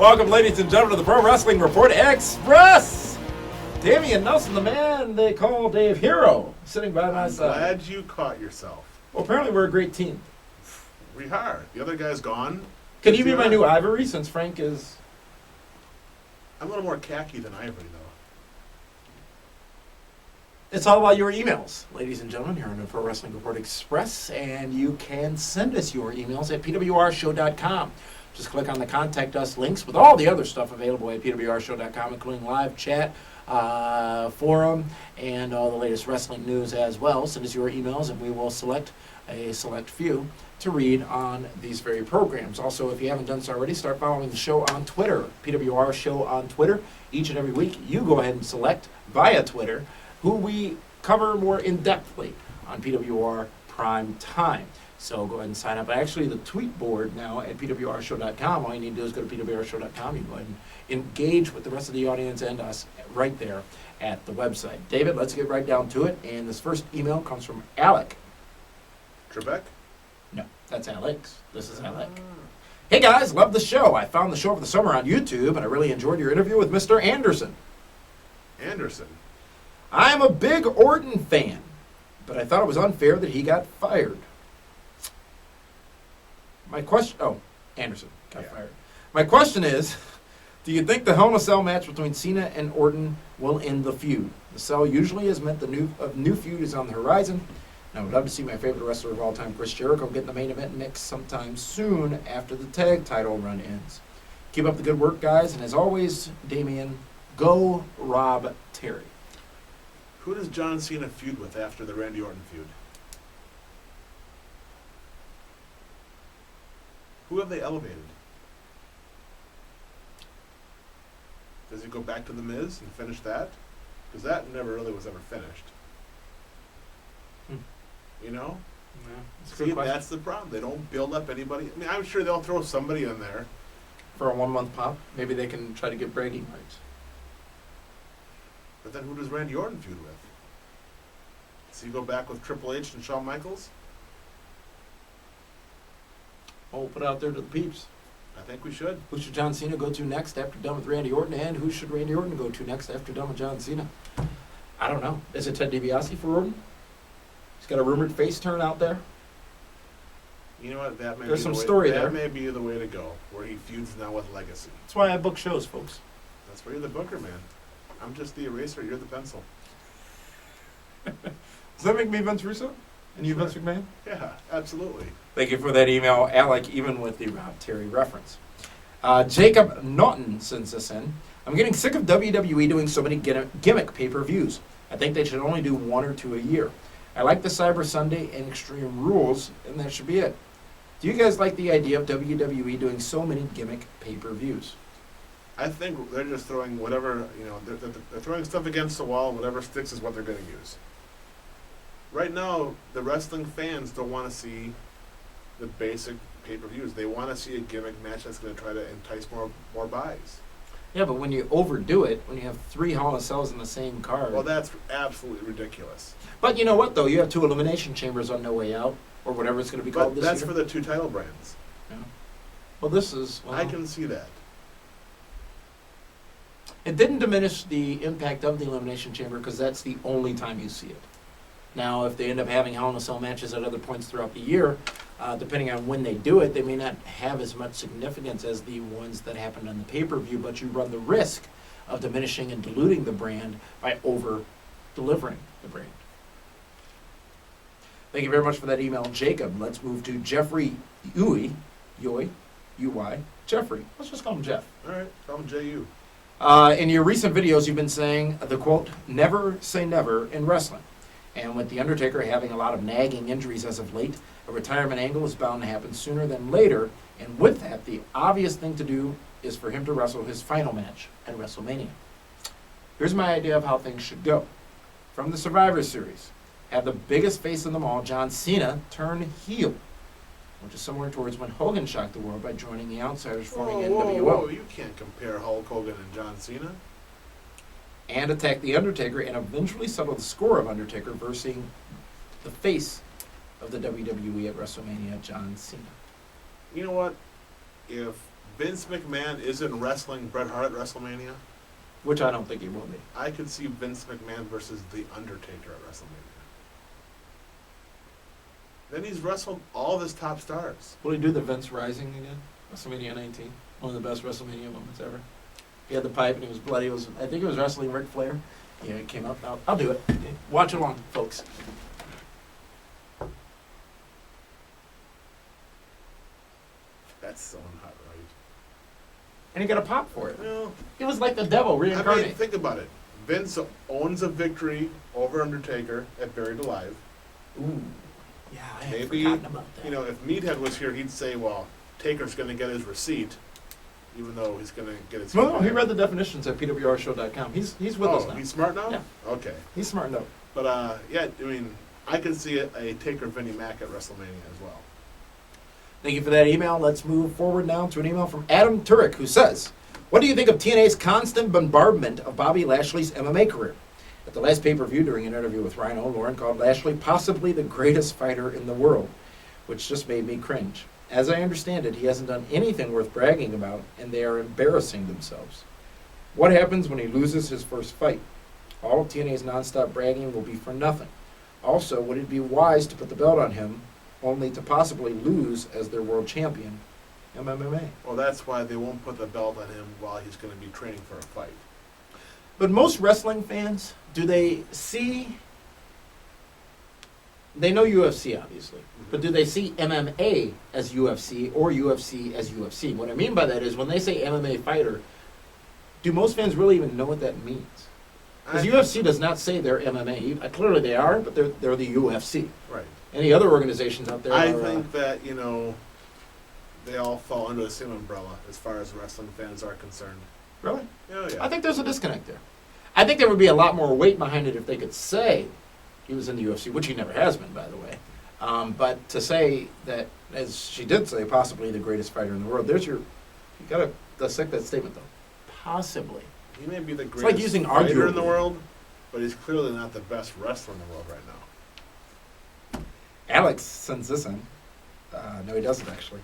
Welcome, ladies and gentlemen, to the Pro Wrestling Report Express. Damian Nelson, the man they call Dave Hero, sitting by my side. Glad you caught yourself. Well, apparently we're a great team. We are. The other guy's gone. Can you be my new Ivory since Frank is... I'm a little more khaki than Ivory, though. It's all about your emails, ladies and gentlemen, here on the Pro Wrestling Report Express, and you can send us your emails at pwrshow.com. Just click on the Contact Us links with all the other stuff available at pwrshow.com, including live chat, forum, and all the latest wrestling news as well. Send us your emails, and we will select a select few to read on these very programs. Also, if you haven't done so already, start following the show on Twitter, PWR Show on Twitter. Each and every week, you go ahead and select via Twitter who we cover more in-depthly on PWR Prime Time. So go ahead and sign up. Actually, the tweet board now at pwrshow.com, all you need to do is go to pwrshow.com. You go ahead and engage with the rest of the audience and us right there at the website. David, let's get right down to it. And this first email comes from Alec. Trebek? No, that's Alex. This is Alec. Hey guys, love the show. I found the show over the summer on YouTube, and I really enjoyed your interview with Mr. Anderson. Anderson? I'm a big Orton fan, but I thought it was unfair that he got fired. My question, Anderson got fired. My question is, do you think the Hell in a Cell match between Cena and Orton will end the feud? The Cell usually has meant a new feud is on the horizon. And I would love to see my favorite wrestler of all time, Chris Jericho, get in the main event next sometime soon after the tag title run ends. Keep up the good work, guys, and as always, Damian, go Rob Terry. Who does John Cena feud with after the Randy Orton feud? Who have they elevated? Does he go back to The Miz and finish that? Because that never really was ever finished. You know? Yeah, See, that's the problem. They don't build up anybody. I mean, I'm sure they'll throw somebody in there. For a 1 month pop, maybe they can try to get bragging rights. But then who does Randy Orton feud with? Does he go back with Triple H and Shawn Michaels? We'll put it out there to the peeps. I think we should. Who should John Cena go to next after done with Randy Orton, and who should Randy Orton go to next after done with John Cena? I don't know. Is it Ted DiBiase for Orton? He's got a rumored face turn out there. You know what? That may There's be some the way, story that there. may be the way to go, where he feuds now with Legacy. That's why I book shows, folks. That's where you're the booker, man. I'm just the eraser. You're the pencil. Does that make me Vince Russo? And you, Vince McMahon? Yeah, absolutely. Thank you for that email, Alec, even with the Rob Terry reference. Jacob Naughton sends us in. I'm getting sick of WWE doing so many gimmick pay-per-views. I think they should only do 1 or 2 a year. I like the Cyber Sunday and Extreme Rules, and that should be it. Do you guys like the idea of WWE doing so many gimmick pay-per-views? I think they're just throwing whatever, they're throwing stuff against the wall. Whatever sticks is what they're going to use. Right now, the wrestling fans don't want to see the basic pay-per-views. They want to see a gimmick match that's going to try to entice more buys. Yeah, but when you overdo it, when you have 3 Hell in a Cells in the same card... Well, that's absolutely ridiculous. But you know what, though? You have 2 Elimination Chambers on No Way Out, or whatever it's going to be called this year. That's for the 2 title brands. Yeah. Well, this is... Well, I can see that. It didn't diminish the impact of the Elimination Chamber because that's the only time you see it. Now, if they end up having Hell in a Cell matches at other points throughout the year, depending on when they do it, they may not have as much significance as the ones that happened on the pay-per-view, but you run the risk of diminishing and diluting the brand by over-delivering the brand. Thank you very much for that email, Jacob. Let's move to Jeffrey Uy, Jeffrey. Let's just call him Jeff. All right, call him J.U. In your recent videos, you've been saying the quote, never say never in wrestling. And with The Undertaker having a lot of nagging injuries as of late, a retirement angle is bound to happen sooner than later. And with that, the obvious thing to do is for him to wrestle his final match at WrestleMania. Here's my idea of how things should go. From the Survivor Series, have the biggest face of them all, John Cena, turn heel, which is somewhere towards when Hogan shocked the world by joining the Outsiders, forming NWO. Whoa, you can't compare Hulk Hogan and John Cena. And attack The Undertaker and eventually settle the score of Undertaker versus the face of the WWE at WrestleMania, John Cena. You know what? If Vince McMahon isn't wrestling Bret Hart at WrestleMania, Which I don't think he will be. I could see Vince McMahon versus The Undertaker at WrestleMania. Then he's wrestled all of his top stars. Will he do the Vince Rising again? WrestleMania 19. One of the best WrestleMania moments ever. He had the pipe and he was bloody. I think he was wrestling Ric Flair. Yeah, it came up. I'll do it. Watch along, folks. That's so not right. And he got a pop for it. Well, It was like the devil I reincarnated. mean, think about it. Vince owns a victory over Undertaker at Buried Alive. Ooh. Yeah, I had Maybe, forgotten about that. you know, if Meathead was here, he'd say, well, Taker's going to get his receipt, even though he's going to get his... No, he read the definitions at PWRshow.com. He's with us now. He's smart now? Yeah. Okay. He's smart enough. But, yeah, I mean, I could see a Taker Vinnie Mac at WrestleMania as well. Thank you for that email. Let's move forward now to an email from Adam Turek, who says, what do you think of TNA's constant bombardment of Bobby Lashley's MMA career? At the last pay-per-view, during an interview with Rhino, Lauren called Lashley possibly the greatest fighter in the world, which just made me cringe. As I understand it, he hasn't done anything worth bragging about, and they are embarrassing themselves. What happens when he loses his first fight? All of TNA's nonstop bragging will be for nothing. Also, would it be wise to put the belt on him, only to possibly lose as their world champion in MMA? Well, that's why they won't put the belt on him while he's going to be training for a fight. But most wrestling fans, do they see... They know UFC, obviously. But do they see MMA as UFC or UFC as UFC? What I mean by that is when they say MMA fighter, do most fans really even know what that means? Because UFC does not say they're MMA. Clearly they are, but they're the UFC. Right. Any other organizations out there I are... think that, you know, they all fall under the same umbrella as far as wrestling fans are concerned. Really? Oh, yeah. I think there's a disconnect there. I think there would be a lot more weight behind it if they could say he was in the UFC, which he never has been, by the way. But to say that, as she did say, possibly the greatest fighter in the world, you got to dissect that statement, though. Possibly. He may be the greatest like using fighter in the arguably. world, but he's clearly not the best wrestler in the world right now. Alex sends this in. No, he doesn't, actually.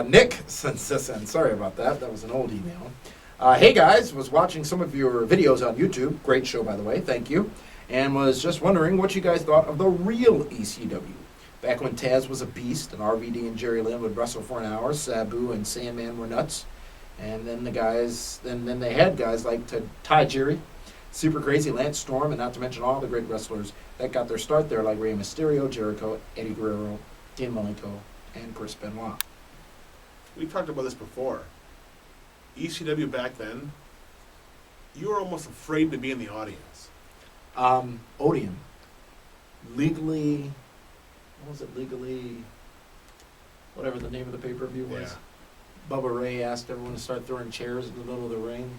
Nick sends this in. Sorry about that. That was an old email. Hey, guys. Was watching some of your videos on YouTube. Great show, by the way. Thank you. And was just wondering what you guys thought of the real ECW. Back when Taz was a beast and RVD and Jerry Lynn would wrestle for an hour, Sabu and Sandman were nuts. And then then they had guys like Tajiri, Super Crazy, Lance Storm, and not to mention all the great wrestlers that got their start there, like Rey Mysterio, Jericho, Eddie Guerrero, Dean Malenko, and Chris Benoit. We talked about this before. ECW back then, you were almost afraid to be in the audience. Odeon. Legally, what was it? Legally, whatever the name of the pay-per-view was. Yeah. Bubba Ray asked everyone to start throwing chairs in the middle of the ring.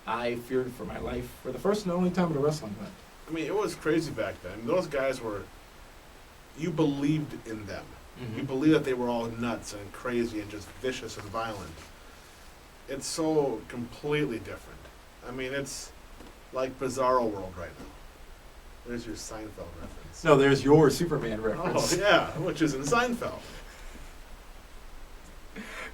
I feared for my life for the first and only time at a wrestling event. I mean, it was crazy back then. Those guys were, you believed in them. Mm-hmm. You believed that they were all nuts and crazy and just vicious and violent. It's so completely different. I mean, it's like Bizarro World right now. There's your Seinfeld reference. No, there's your Superman reference. Oh, yeah, which is in Seinfeld.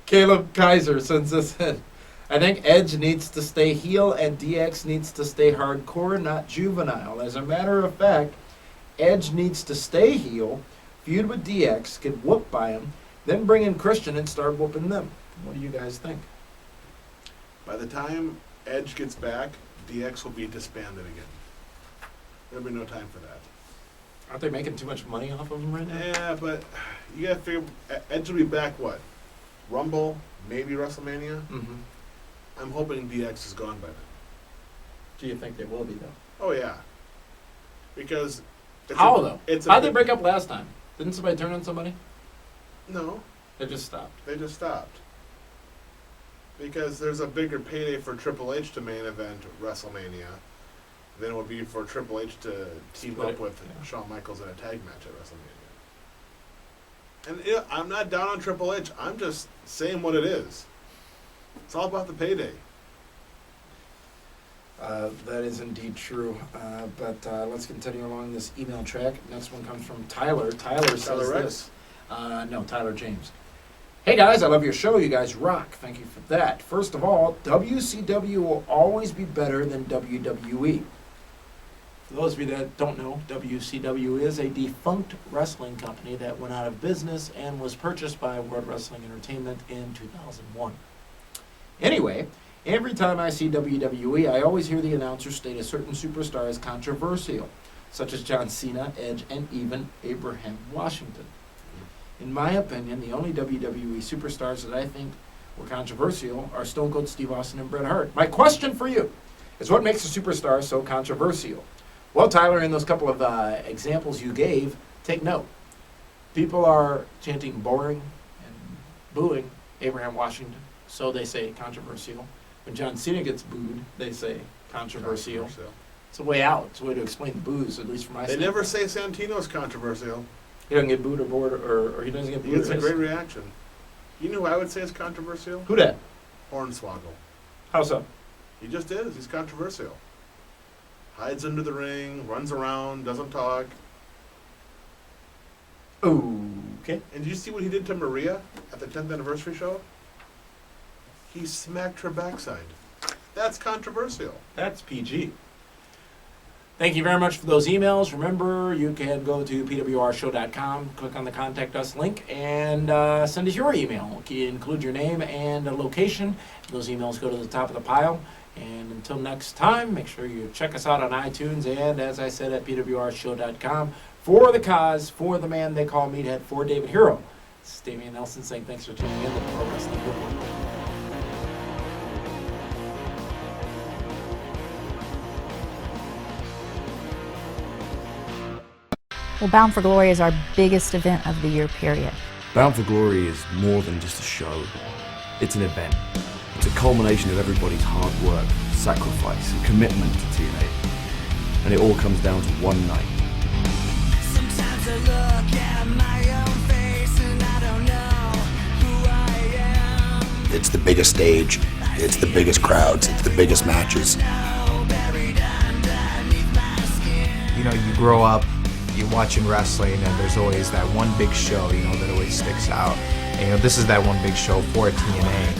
Caleb Kaiser sends this in. I think Edge needs to stay heel and DX needs to stay hardcore, not juvenile. As a matter of fact, Edge needs to stay heel, feud with DX, get whooped by him, then bring in Christian and start whooping them. What do you guys think? By the time Edge gets back, DX will be disbanded again. There'll be no time for that. Aren't they making too much money off of him right now? Yeah, but you gotta figure, Edge will be back, what? Rumble, maybe WrestleMania? Mm-hmm. I'm hoping DX is gone by then. Do you think they will be, though? Oh, yeah. Because... How, though? How'd How'd they break up last time? Didn't somebody turn on somebody? No, They just stopped. they just stopped. Because there's a bigger payday for Triple H to main event WrestleMania than it would be for Triple H to team Split up it, with yeah. Shawn Michaels in a tag match at WrestleMania. And yeah, I'm not down on Triple H. I'm just saying what it is. It's all about the payday. That is indeed true. But let's continue along this email track. Next one comes from Tyler. Tyler says Tyler Rex? this. No, Tyler James. Hey guys, I love your show. You guys rock. Thank you for that. First of all, WCW will always be better than WWE. For those of you that don't know, WCW is a defunct wrestling company that went out of business and was purchased by World Wrestling Entertainment in 2001. Anyway, every time I see WWE, I always hear the announcer state a certain superstar as controversial, such as John Cena, Edge, and even Abraham Washington. In my opinion, the only WWE superstars that I think were controversial are Stone Cold Steve Austin and Bret Hart. My question for you is, what makes a superstar so controversial? Well, Tyler, in those couple of examples you gave, take note. People are chanting boring and booing Abraham Washington, so they say controversial. When John Cena gets booed, they say controversial. It's a way out. It's a way to explain the boos, at least for my They never say Santino's controversial. He doesn't get booed or bored, or he doesn't get booed. It's a great reaction. You know who I would say is controversial? Who that? Hornswoggle. How so? He just is. He's controversial. Hides under the ring, runs around, doesn't talk. Okay. And did you see what he did to Maria at the 10th anniversary show? He smacked her backside. That's controversial. That's PG. Thank you very much for those emails. Remember, you can go to pwrshow.com, click on the Contact Us link, and send us your email. You include your name and a location. Those emails go to the top of the pile. And until next time, make sure you check us out on iTunes and, as I said, at pwrshow.com. For the cause, for the man they call Meathead, for David Hero. This is Damian Nelson saying thanks for tuning in to Pro Wrestling Report. Well, Bound for Glory is our biggest event of the year, period. Bound for Glory is more than just a show. It's an event. It's a culmination of everybody's hard work, sacrifice, and commitment to TNA. And it all comes down to one night. Sometimes I look at my own face and I don't know who I am. It's the biggest stage, it's the biggest crowds, it's the biggest matches. You know, you grow up, you're watching wrestling, and there's always that one big show, you know, that always sticks out. And, you know, this is that one big show for TNA.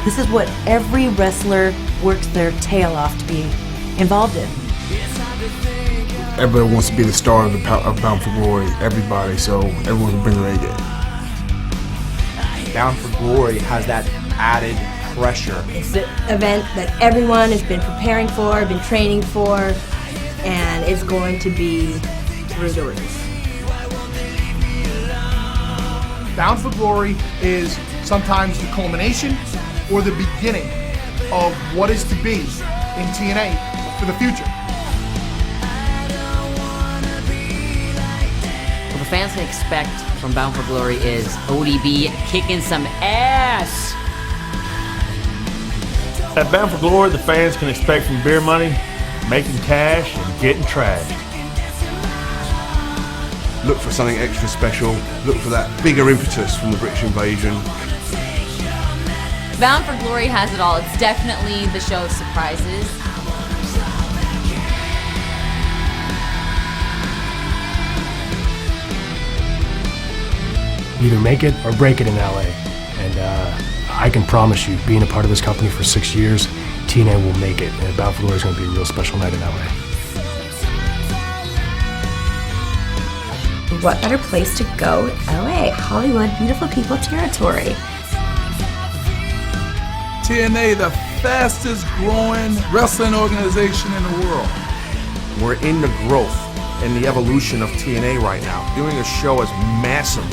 This is what every wrestler works their tail off to be involved in. Everybody wants to be the star of Bound for Glory, everybody, so everyone can bring their A game. Bound for Glory has that added pressure. It's the event that everyone has been preparing for, been training for, and it's going to be through the roof. Bound for Glory is sometimes the culmination or the beginning of what is to be in TNA for the future. What the fans can expect from Bound for Glory is ODB kicking some ass. At Bound for Glory, the fans can expect from beer money, making cash, and getting trashed. Look for something extra special. Look for that bigger impetus from the British invasion. Bound for Glory has it all. It's definitely the show of surprises. Either make it or break it in LA. And I can promise you, being a part of this company for 6 years, TNA will make it. And Bound for Glory is going to be a real special night in LA. What better place to go? LA, Hollywood, beautiful people territory. TNA, the fastest growing wrestling organization in the world. We're in the growth and the evolution of TNA right now. Doing a show as massive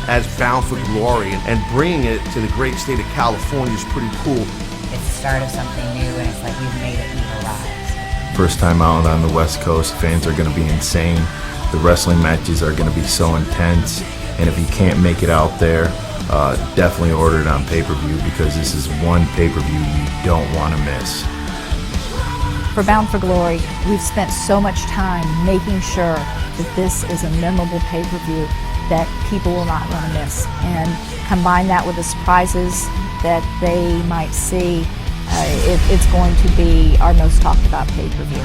as Bound for Glory and bringing it to the great state of California is pretty cool. It's the start of something new, and it's like we've made it, we've arrived. First time out on the West Coast, fans are going to be insane. The wrestling matches are going to be so intense, and if you can't make it out there, definitely order it on pay-per-view, because this is one pay-per-view you don't want to miss. For Bound for Glory, we've spent so much time making sure that this is a memorable pay-per-view that people will not want to miss. And combine that with the surprises that they might see, it's going to be our most talked about pay-per-view.